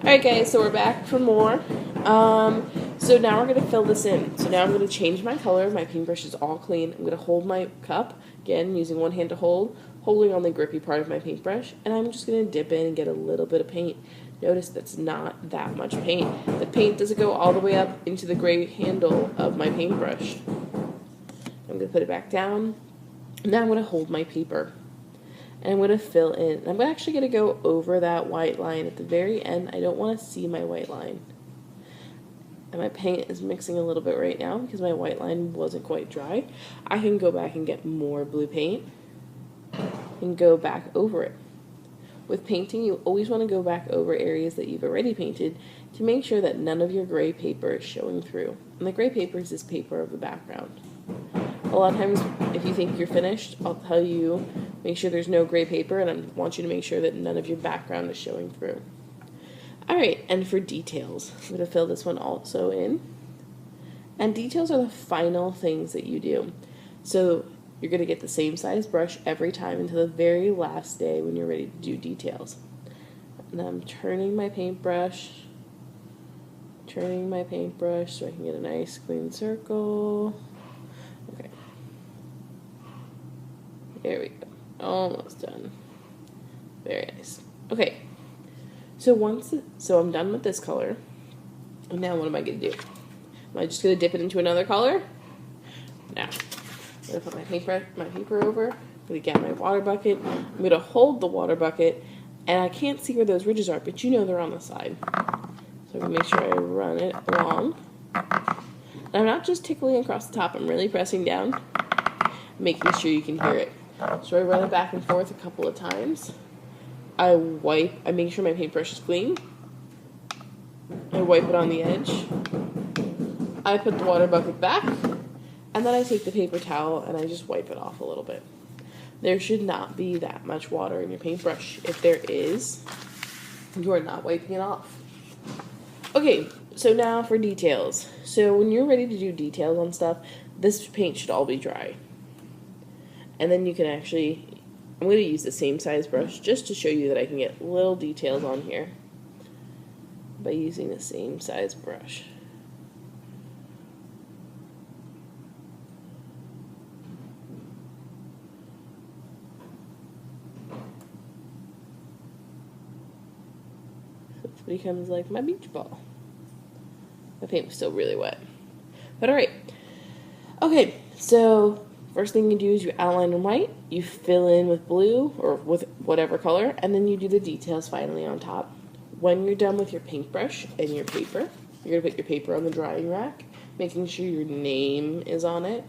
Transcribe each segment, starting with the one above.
Alright guys, so we're back for more. So now we're going to fill this in. So now I'm going to change my color. My paintbrush is all clean. I'm going to hold my cup, again, using one hand to holding on the grippy part of my paintbrush, and I'm just going to dip in and get a little bit of paint. Notice that's not that much paint. The paint doesn't go all the way up into the gray handle of my paintbrush. I'm going to put it back down. Now I'm going to hold my paper. And I'm going to fill in. I'm actually going to go over that white line at the very end. I don't want to see my white line. And my paint is mixing a little bit right now because my white line wasn't quite dry. I can go back and get more blue paint and go back over it. With painting, you always want to go back over areas that you've already painted to make sure that none of your gray paper is showing through. And the gray paper is this paper of the background. A lot of times, if you think you're finished, I'll tell you, make sure there's no gray paper, and I want you to make sure that none of your background is showing through. Alright, and for details, I'm going to fill this one also in. And details are the final things that you do. So you're going to get the same size brush every time until the very last day when you're ready to do details. And I'm turning my paintbrush so I can get a nice clean circle. Okay. There we go. Almost done. Very nice. Okay. So I'm done with this color. And now what am I going to do? Am I just going to dip it into another color? No. I'm going to put my paper over. I'm going to get my water bucket. I'm going to hold the water bucket. And I can't see where those ridges are, but you know they're on the side. So I'm going to make sure I run it along. And I'm not just tickling across the top. I'm really pressing down, making sure you can hear it. So I run it back and forth a couple of times. I make sure my paintbrush is clean. I wipe it on the edge. I put the water bucket back, and then I take the paper towel and I just wipe it off a little bit. There should not be that much water in your paintbrush. If there is, you are not wiping it off. Okay, so now for details. So when you're ready to do details on stuff, this paint should all be dry. And then you can actually, I'm going to use the same size brush just to show you that I can get little details on here by using the same size brush. So it becomes like my beach ball. The paint was still really wet. But alright. Okay, so first thing you do is you outline in white, you fill in with blue or with whatever color, and then you do the details finally on top. When you're done with your paintbrush and your paper, you're going to put your paper on the drying rack, making sure your name is on it.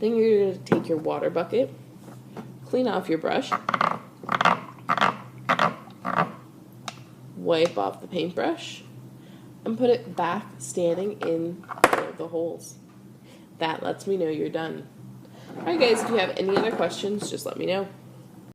Then you're going to take your water bucket, clean off your brush, wipe off the paintbrush, and put it back standing in the holes. That lets me know you're done. Alright guys, if you have any other questions, just let me know.